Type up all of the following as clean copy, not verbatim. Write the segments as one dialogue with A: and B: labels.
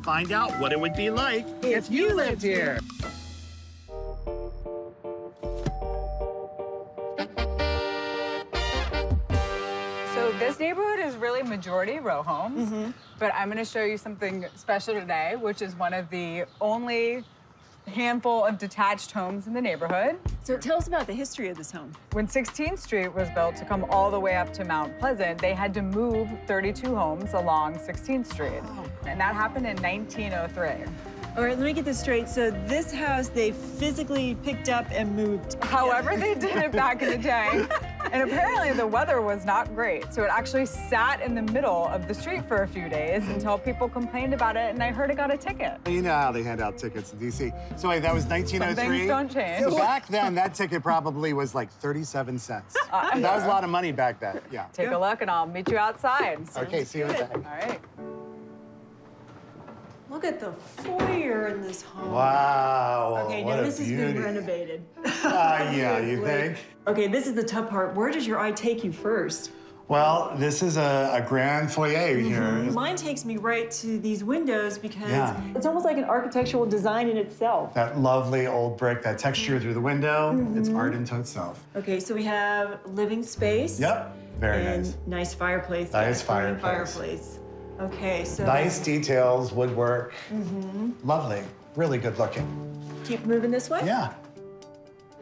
A: find out what it would be like if you lived here.
B: So this neighborhood is really majority row homes, but I'm gonna show you something special today, which is one of the only handful of detached homes in the neighborhood.
C: So tell us about the history of this home.
B: When 16th Street was built to come all the way up to Mount Pleasant, they had to move 32 homes along 16th Street. And that happened in 1903.
C: All right, let me get this straight. So this house, they physically picked up and moved.
B: However, they did it back in the day. And apparently the weather was not great. So it actually sat in the middle of the street for a few days until people complained about it, and I heard it got a ticket.
D: You know how they hand out tickets in DC. So wait, that was 1903?
B: Some things don't change.
D: So back then, that ticket probably was like 37 cents. That was a lot of money back then, yeah.
B: Take a look, and I'll meet you outside.
D: Okay, see you in a second.
B: All right.
C: Look at the foyer in this home.
D: Wow,
C: Okay,
D: what
C: now
D: a
C: this has
D: beauty.
C: been renovated.
D: Yeah, you think?
C: Okay, this is the tough part. Where does your eye take you first?
D: Well, this is a grand foyer here.
C: Mine takes me right to these windows because
D: Yeah.
C: it's almost like an architectural design in itself.
D: That lovely old brick, that texture through the window, it's art into itself.
C: Okay, so we have living space.
D: Yep, very
C: and
D: nice.
C: nice fireplace.
D: Nice
C: Clean
D: fireplace.
C: Okay, so
D: Nice details, woodwork. Lovely, really good looking.
C: keep moving this way.
D: Yeah.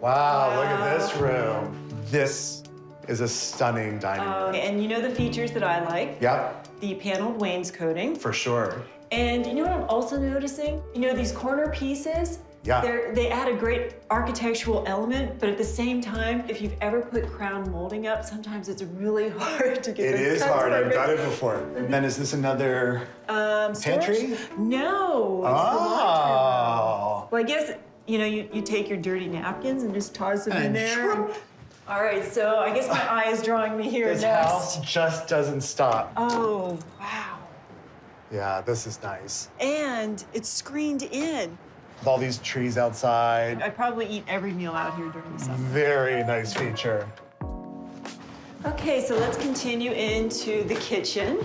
D: Wow, look at this room. This is a stunning dining room.
C: And you know the features that I like?
D: Yep,
C: The paneled wainscoting.
D: for sure.
C: And you know what I'm also noticing? You know these corner pieces?
D: Yeah.
C: They add a great architectural element, but at the same time, if you've ever put crown molding up, sometimes it's really hard to get
D: It
C: those
D: is
C: cuts
D: hard, I've
C: perfect.
D: done it before. And then is this another
C: Storage?
D: pantry?
C: No, it's the laundry room.
D: Oh.
C: Well, I guess, you know, you take your dirty napkins and just toss them in
D: And
C: there.
D: shroom.
C: All right, so I guess my eye is drawing me here
D: This
C: next.
D: house just doesn't stop.
C: Oh, wow.
D: Yeah, this is nice.
C: And it's screened in.
D: With all these trees outside.
C: I probably eat every meal out here during the summer.
D: Very nice feature.
C: Okay, so let's continue into the kitchen.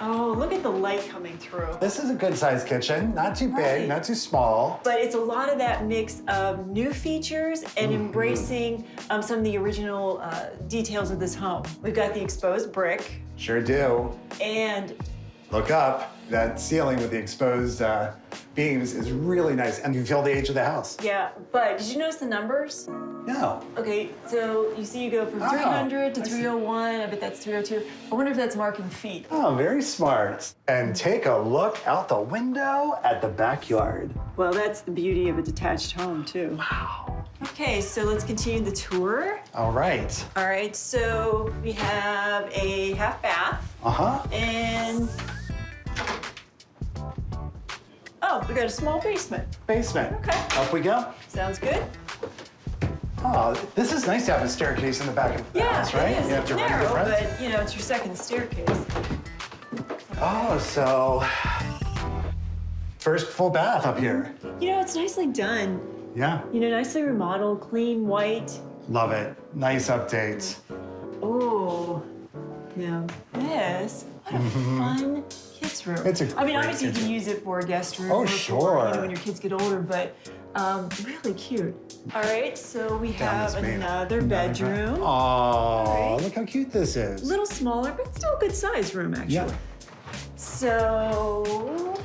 C: Oh, look at the light coming through.
D: This is a good sized kitchen. Not too big,
C: Right.
D: not too small.
C: But it's a lot of that mix of new features and embracing some of the original details of this home. We've got the exposed brick
D: Sure do.
C: and
D: Look up. That ceiling with the exposed beams is really nice. And you feel the age of the house.
C: yeah, but did you notice the numbers?
D: No.
C: Okay, so you see you go from 300 to
D: I see.
C: 301. I bet that's 302. I wonder if that's marking feet.
D: Oh, very smart. And take a look out the window at the backyard.
C: Well, that's the beauty of a detached home, too.
D: Wow.
C: Okay, so let's continue the tour.
D: All right.
C: All right, so we have a half bath
D: Uh-huh.
C: and oh, we got a small basement.
D: Basement.
C: Okay.
D: Up we go.
C: Sounds good.
D: Oh, this is nice to have a staircase in the back of the house, right?
C: it is.
D: You have
C: It's
D: to run to the
C: narrow,
D: front.
C: but you know, it's your second staircase.
D: Oh, so first full bath up here.
C: You know, it's nicely done.
D: Yeah.
C: You know, nicely remodeled, clean, white.
D: Love it. Nice updates.
C: Oh, now this, what a fun kids' room.
D: It's a
C: I mean,
D: great
C: obviously you
D: kids'
C: can
D: room.
C: use it for a guest room.
D: Oh,
C: or for,
D: sure.
C: you know, when your kids get older, but really cute. All right, so we
D: Down
C: have
D: this main-
C: another bedroom.
D: Oh,
C: right.
D: look how cute this is.
C: A little smaller, but still a good sized room, actually.
D: Yeah.
C: So,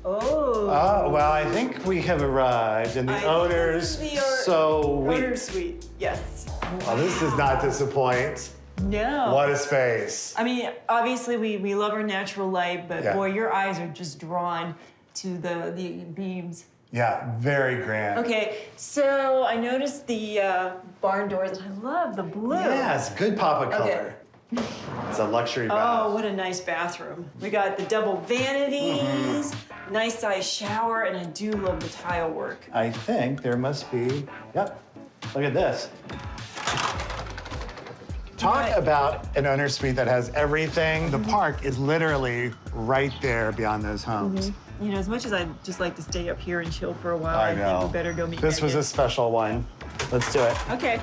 C: oh.
D: Well, I think we have arrived, and the
C: I think
D: owners.
C: this is the
D: So we.
C: owner suite, yes.
D: Oh, this does not disappoint.
C: No.
D: What a space.
C: I mean, obviously we love our natural light, but
D: Yeah.
C: boy, your eyes are just drawn to the beams.
D: Yeah, very grand.
C: Okay, so I noticed the barn doors, and I love the blue.
D: Yes, good pop of
C: Okay.
D: color. It's a luxury
C: Oh,
D: bath.
C: what a nice bathroom. We got the double vanities, nice size shower, and I do love the tile work.
D: I think there must be. Yep. Look at this. Talk
C: Right.
D: about an owner suite that has everything. The park is literally right there beyond those homes.
C: You know, as much as I'd just like to stay up here and chill for a while,
D: I
C: think
D: know.
C: we better go meet
D: This was a
C: Megan.
D: special one. Let's do it.
C: Okay.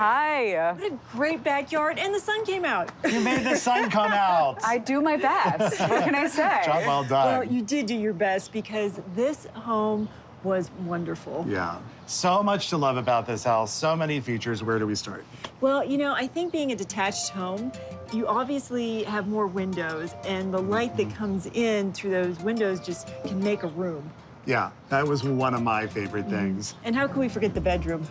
B: Hi.
C: What a great backyard, and the sun came out.
D: You made the sun come out.
B: I do my best. What can I say?
D: Job well done.
C: Well, you did do your best because this home was wonderful.
D: Yeah. So much to love about this house. So many features. Where do we start?
C: Well, you know, I think being a detached home, you obviously have more windows, and the light that comes in through those windows just can make a room.
D: Yeah, that was one of my favorite things.
C: And how can we forget the bedroom?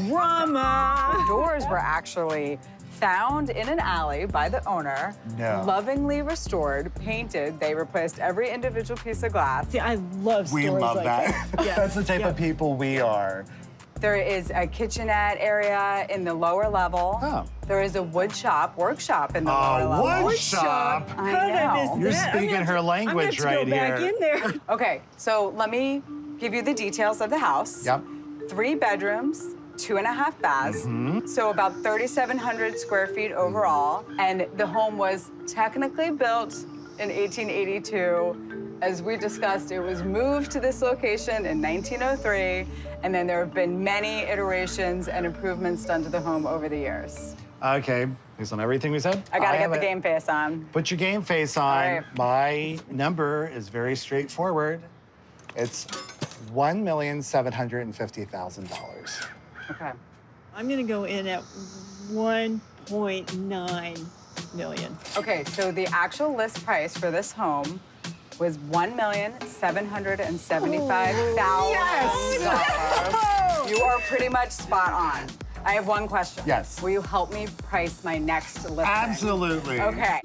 C: Drama!
B: Doors were actually found in an alley by the owner,
D: No.
B: lovingly restored, painted. They replaced every individual piece of glass.
C: See, I love stories
D: We love
C: like
D: that.
C: Yes,
D: That's the type
C: yeah.
D: of people we are.
B: There is a kitchenette area in the lower level.
D: Oh.
B: There is a wood shop, workshop in the lower level.
D: Wood shop.
C: How did I miss
B: know.
D: You're
C: that?
D: speaking her language right
C: I'm gonna have to
D: here.
C: go back in there.
B: Okay, so let me give you the details of the house.
D: Yep.
B: 3 bedrooms, 2.5 baths, so about 3,700 square feet overall. And the home was technically built in 1882. As we discussed, it was moved to this location in 1903, and then there have been many iterations and improvements done to the home over the years.
D: Okay, based on everything we said.
B: I gotta get
D: have
B: the
D: it.
B: game face on.
D: Put your game face on.
B: right.
D: My number is very straightforward. It's $1,750,000.
B: Okay.
C: I'm gonna go in at 1.9 million.
B: Okay, so the actual list price for this home was $1,775,000. You are pretty much spot on. I have one question.
D: Yes.
B: Will you help me price my next listing?
D: Absolutely.
B: Okay.